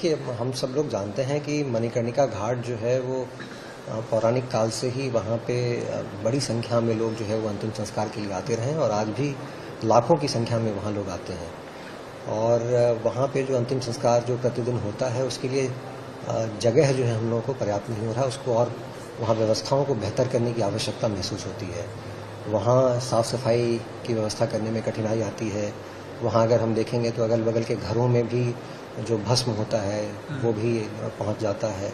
देखिए, हम सब लोग जानते हैं कि मणिकर्णिका घाट जो है वो पौराणिक काल से ही वहाँ पे बड़ी संख्या में लोग जो है वो अंतिम संस्कार के लिए आते रहे और आज भी लाखों की संख्या में वहाँ लोग आते हैं। और वहाँ पे जो अंतिम संस्कार जो प्रतिदिन होता है उसके लिए जगह जो है हम लोगों को पर्याप्त नहीं हो रहा है, उसको और वहाँ व्यवस्थाओं को बेहतर करने की आवश्यकता महसूस होती है। वहाँ साफ़ सफाई की व्यवस्था करने में कठिनाई आती है। वहाँ अगर हम देखेंगे तो अगल बगल के घरों में भी जो भस्म होता है वो भी पहुँच जाता है।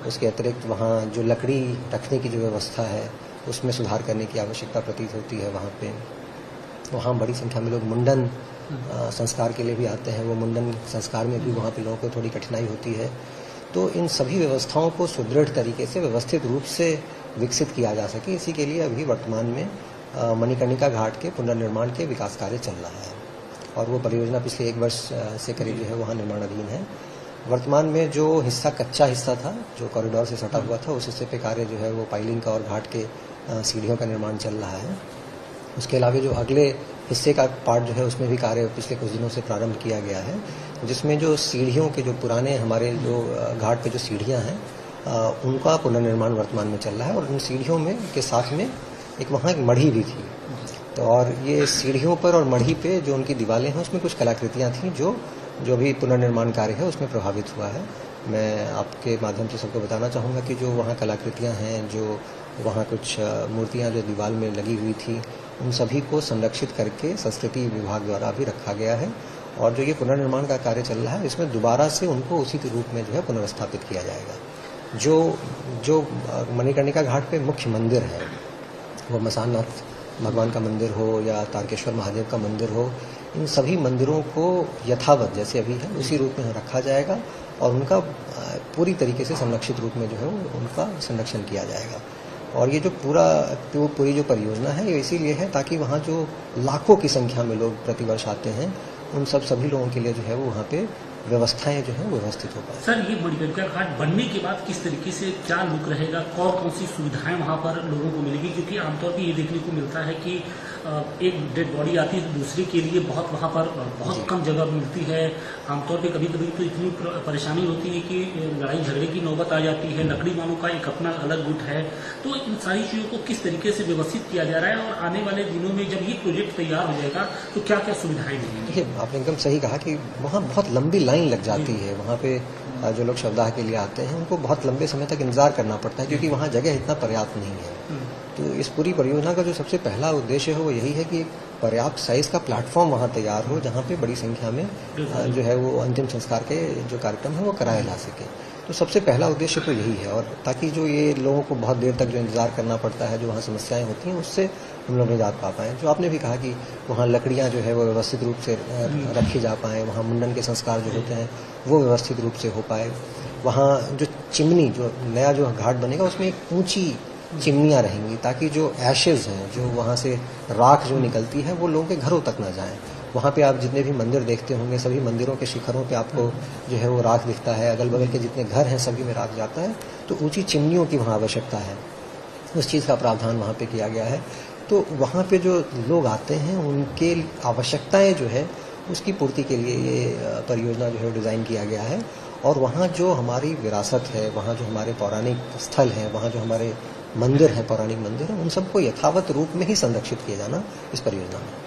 उसके अतिरिक्त वहाँ जो लकड़ी रखने की जो व्यवस्था है उसमें सुधार करने की आवश्यकता प्रतीत होती है। वहाँ बड़ी संख्या में लोग मुंडन संस्कार के लिए भी आते हैं। वो मुंडन संस्कार में भी वहाँ पे लोगों को थोड़ी कठिनाई होती है। तो इन सभी व्यवस्थाओं को सुदृढ़ तरीके से व्यवस्थित रूप से विकसित किया जा सके, इसी के लिए अभी वर्तमान में मणिकर्णिका घाट के पुनर्निर्माण के विकास कार्य चल रहा है और वो परियोजना पिछले 1 वर्ष से करीब जो है वहाँ निर्माणाधीन है। वर्तमान में जो कच्चा हिस्सा था जो कॉरिडोर से सटा हुआ था, उस हिस्से पे कार्य जो है वो पाइलिंग का और घाट के सीढ़ियों का निर्माण चल रहा है। उसके अलावा जो अगले हिस्से का पार्ट जो है उसमें भी कार्य पिछले कुछ दिनों से प्रारंभ किया गया है, जिसमें जो सीढ़ियों के जो पुराने हमारे जो घाट पे जो सीढ़ियाँ हैं उनका पुनर्निर्माण वर्तमान में चल रहा है। और उन सीढ़ियों में के साथ में वहाँ एक मढ़ी भी थी। तो और ये सीढ़ियों पर और मढ़ी पे जो उनकी दीवारें हैं उसमें कुछ कलाकृतियाँ थीं जो भी पुनर्निर्माण कार्य है उसमें प्रभावित हुआ है। मैं आपके माध्यम से सबको बताना चाहूँगा कि जो वहाँ कलाकृतियाँ हैं, जो वहाँ कुछ मूर्तियाँ जो दीवार में लगी हुई थी, उन सभी को संरक्षित करके संस्कृति विभाग द्वारा भी रखा गया है। और जो ये पुनर्निर्माण का कार्य चल रहा है इसमें दोबारा से उनको उसी रूप में जो है पुनर्स्थापित किया जाएगा। जो मणिकर्णिका घाट पे मुख्य मंदिर है, वो मसाननाथ भगवान का मंदिर हो या तारकेश्वर महादेव का मंदिर हो, इन सभी मंदिरों को यथावत जैसे अभी है उसी रूप में रखा जाएगा और उनका पूरी तरीके से संरक्षित रूप में जो है उनका संरक्षण किया जाएगा। और ये जो पूरी जो परियोजना है ये इसीलिए है ताकि वहाँ जो लाखों की संख्या में लोग प्रतिवर्ष आते हैं उन सभी लोगों के लिए जो है वो वहाँ पे व्यवस्थाएं जो है वो व्यवस्थित हो पाए। सर, ये मणिकर्णिका घाट बनने के बाद किस तरीके से क्या लुक रहेगा, कौन सी सुविधाएं वहाँ पर लोगों को मिलेगी? क्योंकि आमतौर पर ये देखने को मिलता है कि एक डेड बॉडी आती है तो दूसरे के लिए वहाँ पर बहुत कम जगह मिलती है। आमतौर पे कभी कभी तो इतनी परेशानी होती है कि लड़ाई झगड़े की नौबत आ जाती है, लकड़ी वालों का एक अपना अलग गुट है। तो इन सारी चीज़ों को किस तरीके से व्यवस्थित किया जा रहा है और आने वाले दिनों में जब ये प्रोजेक्ट तैयार हो जाएगा तो क्या क्या सुविधाएं मिलेंगी? देखिए, आपने एकदम सही कहा कि वहाँ बहुत लंबी लाइन लग जाती है। वहाँ पे जो लोग श्रद्धा के लिए आते हैं उनको बहुत लंबे समय तक इंतजार करना पड़ता है क्योंकि वहाँ जगह इतना पर्याप्त नहीं है। तो इस पूरी परियोजना का जो सबसे पहला उद्देश्य है वो यही है कि एक पर्याप्त साइज का प्लेटफॉर्म वहाँ तैयार हो जहाँ पे बड़ी संख्या में जो है वो अंतिम संस्कार के जो कार्यक्रम है वो कराया जा सके। तो सबसे पहला उद्देश्य तो यही है। और ताकि जो ये लोगों को बहुत देर तक जो इंतजार करना पड़ता है, जो वहाँ समस्याएं होती हैं, उससे हम लोग निजात पा पाएँ। जो आपने भी कहा कि वहाँ लकड़ियाँ जो है वो व्यवस्थित रूप से रखी जा पाएँ, वहाँ मुंडन के संस्कार जो होते हैं वो व्यवस्थित रूप से हो पाए। वहाँ जो चिमनी, जो नया जो घाट बनेगा उसमें एक ऊँची चिमनियाँ रहेंगी ताकि जो एशेज हैं, जो वहाँ से राख जो निकलती है वो लोगों के घरों तक ना जाए। वहाँ पे आप जितने भी मंदिर देखते होंगे सभी मंदिरों के शिखरों पे आपको जो है वो राख दिखता है। अगल बगल के जितने घर हैं सभी में राख जाता है। तो ऊंची चिमनियों की वहाँ आवश्यकता है, उस चीज़ का प्रावधान वहाँ पे किया गया है। तो वहाँ पे जो लोग आते हैं उनके आवश्यकताएं जो है उसकी पूर्ति के लिए ये परियोजना जो है डिज़ाइन किया गया है। और वहाँ जो हमारी विरासत है, वहाँ जो हमारे पौराणिक स्थल हैं, वहाँ जो हमारे मंदिर हैं, पौराणिक मंदिर हैं, उन सबको यथावत रूप में ही संरक्षित किया जाना इस परियोजना में।